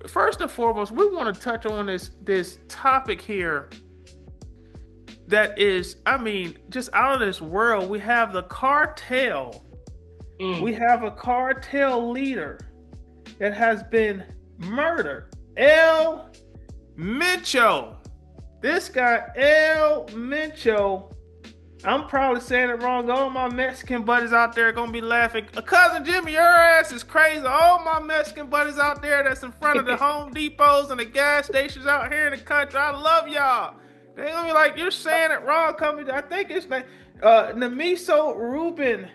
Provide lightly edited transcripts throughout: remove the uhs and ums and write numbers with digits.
first and foremost, we want to touch on this topic here that is, I mean, just out of this world. We have the cartel. We have a cartel leader that has been murdered. El Mencho. This guy, El Mencho. I'm probably saying it wrong. All my Mexican buddies out there are gonna be laughing. Cousin Jimmy, your ass is crazy. All my Mexican buddies out there that's in front of the Home Depots and the gas stations out here in the country, I love y'all. They gonna be like, you're saying it wrong, company. I think it's like Namiso Ruben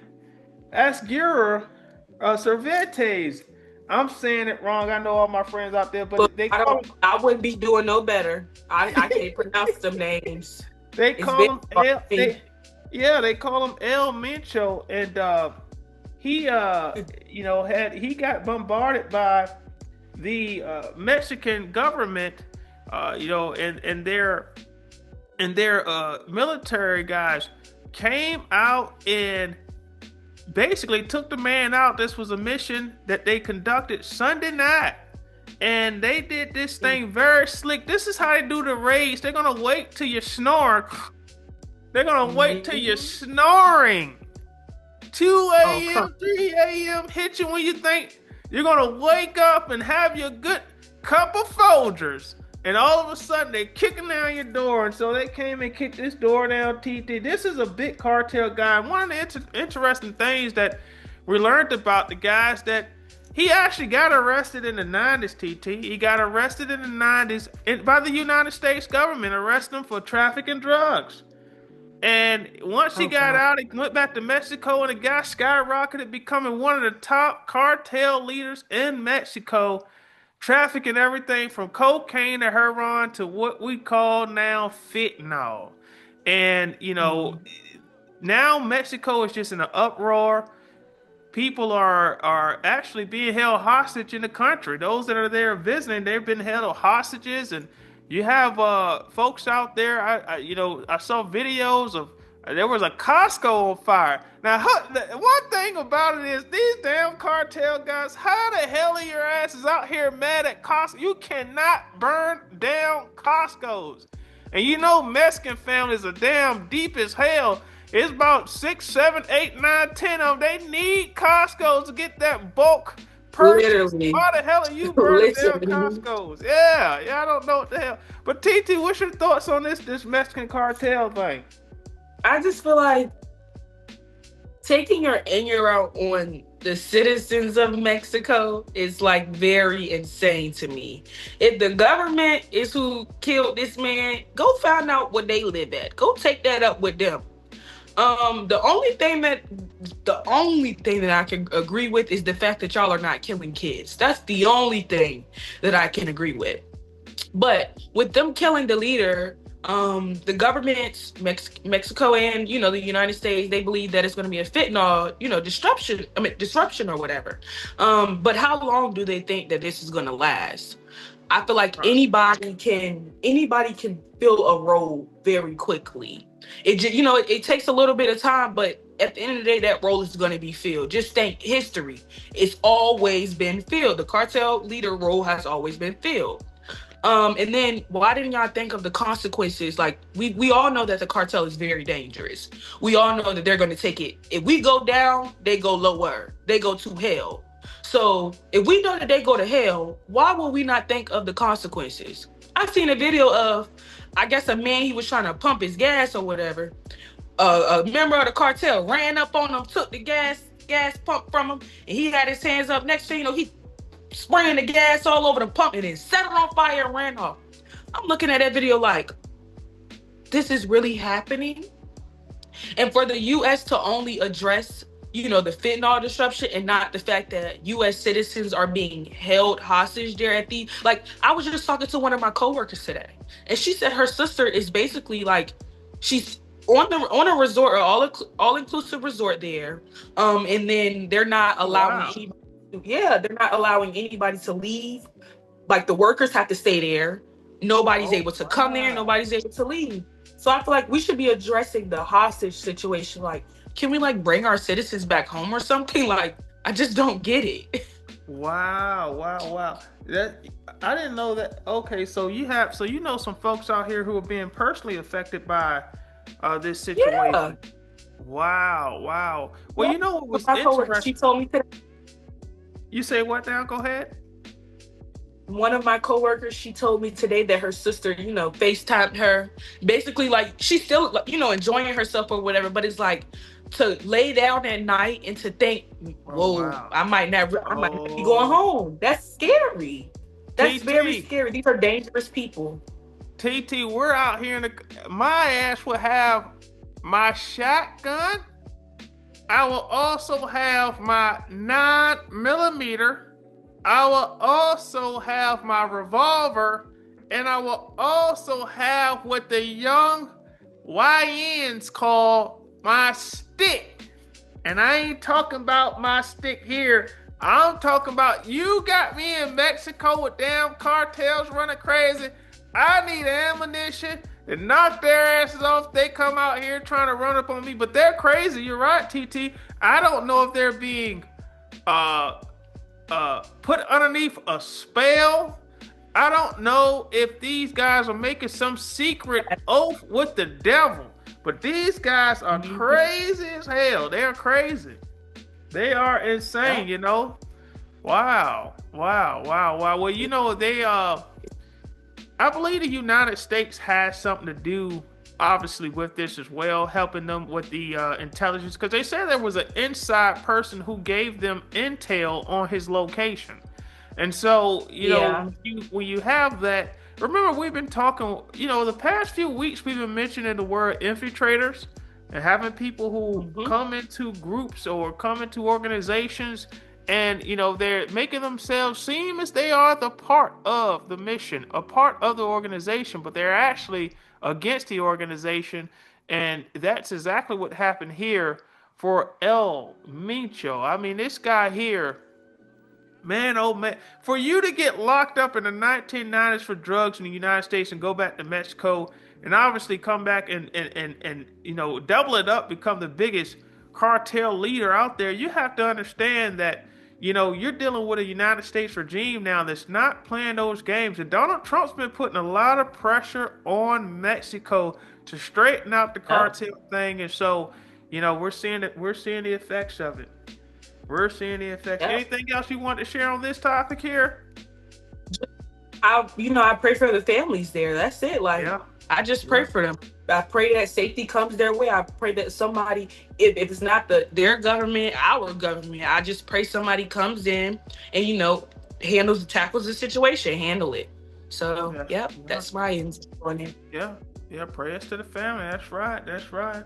Asgura Cervantes. I'm saying it wrong. I know all my friends out there, but they call him, I wouldn't be doing no better. I can't pronounce them names. they It's call been him hard El, for me. they call him El Mencho, and he he got bombarded by the Mexican government, and their military guys came out and basically took the man out. This was a mission that they conducted Sunday night. And they did this thing very slick. This is how they do the raids. They're gonna wait till you're snoring. They're gonna wait till you're snoring. 2 a.m., 3 a.m. hit you when you think you're gonna wake up and have your good cup of Folgers. And all of a sudden they're kicking down your door. And so they came and kicked this door down, TT. This is a big cartel guy. One of the interesting things that we learned about the guys that he actually got arrested in the 90s, TT. He got arrested in the 90s by the United States government, arrested him for trafficking drugs. And once he got out, he went back to Mexico, and the guy skyrocketed, becoming one of the top cartel leaders in Mexico, trafficking everything from cocaine to heroin to what we call now fentanyl. And, now Mexico is just in an uproar. People are actually being held hostage in the country. Those that are there visiting, they've been held hostages, and you have folks out there. I saw videos of there was a Costco on fire. Now, one thing about it is these damn cartel guys. How the hell are your asses out here mad at Costco? You cannot burn down Costco's, and Mexican families are damn deep as hell. It's about 6, 7, 8, 9, 10 of them. They need Costco to get that bulk purchase. Literally. Why the hell are you burning down Literally. Costco's? Yeah, I don't know what the hell. But TT, what's your thoughts on this Mexican cartel thing? I just feel like taking your anger out on the citizens of Mexico is like very insane to me. If the government is who killed this man, go find out where they live at. Go take that up with them. The only thing that I can agree with is the fact that y'all are not killing kids. That's the only thing that I can agree with. But with them killing the leader, the government, Mexico and the United States, they believe that it's going to be a fentanyl, disruption or whatever. But how long do they think that this is going to last? I feel like anybody can fill a role very quickly. It takes a little bit of time, but at the end of the day, that role is going to be filled. Just think history. It's always been filled. The cartel leader role has always been filled. And then why didn't y'all think of the consequences? Like we all know that the cartel is very dangerous. We all know that they're going to take it. If we go down, they go lower. They go to hell. So if we know that they go to hell, why would we not think of the consequences? I've seen a video of, I guess, a man, he was trying to pump his gas or whatever. A member of the cartel ran up on him, took the gas pump from him, and he had his hands up. Next thing you know, he spraying the gas all over the pump and then set it on fire and ran off. I'm looking at that video like, this is really happening? And for the U.S. to only address, the fentanyl disruption and not the fact that U.S. citizens are being held hostage there I was just talking to one of my coworkers today, and she said her sister is basically like, she's on a resort, or all-inclusive resort there, and then they're not allowing they're not allowing anybody to leave. Like, the workers have to stay there. Nobody's able to come there. Nobody's able to leave. So I feel like we should be addressing the hostage situation. Like, can we bring our citizens back home or something? Like, I just don't get it. Wow, wow, wow. That I didn't know that. Okay, so you know some folks out here who are being personally affected by this Yeah. situation. Wow, wow. Well, Yeah. you know what was My coworker, she interesting? told me today. You say what now? Go ahead. One of my coworkers, she told me today that her sister, FaceTimed her. Basically, like she's still, enjoying herself or whatever. But it's like to lay down at night and to think, Oh whoa, wow. I might not be going Oh, home. That's scary. That's very TT, scary. These are dangerous people. TT, we're out here in the. My ass will have my shotgun. I will also have my 9 millimeter. I will also have my revolver, and I will also have what the young YNs call my stick. And I ain't talking about my stick here. I'm talking about you got me in Mexico with damn cartels running crazy. I need ammunition to knock their asses off. They come out here trying to run up on me, but they're crazy. You're right, TT. I don't know if they're being uh put underneath a spell. I don't know if these guys are making some secret oath with the devil, but these guys are Mhm. crazy as hell. They're crazy. They are Yeah. insane, you know? Wow. Wow. Wow. Wow. Well, you know, I believe the United States has something to do, obviously, with this as well, helping them with the intelligence, because they said there was an inside person who gave them intel on his location. And so, you know, Yeah. when you have that, remember we've been talking, you know, the past few weeks we've been mentioning the word infiltrators and having people who Hmm. come into groups or come into organizations and you know they're making themselves seem as they are the part of the mission, a part of the organization, but they're actually against the organization. And that's exactly what happened here for El Mencho. I mean, this guy here, man, oh man, for you to get locked up in the 1990s for drugs in the United States and go back to Mexico and obviously come back and you know double it up, become the biggest cartel leader out there, you have to understand that you know you're dealing with a United States regime now that's not playing those games. And Donald Trump's been putting a lot of pressure on Mexico to straighten out the Yep. cartel thing, and so you know we're seeing the effects of it. We're seeing the effects. Yep. Anything else you want to share on this topic here? I pray for the families there. That's it. Like, Yeah, I just pray yeah, for them. I pray that safety comes their way. I pray that somebody, if it's not their government, our government, I just pray somebody comes in and tackles the situation, handle it. So, yeah, yep, yeah, that's my insight on it. yeah, yeah. Prayers to the family. That's right. That's right.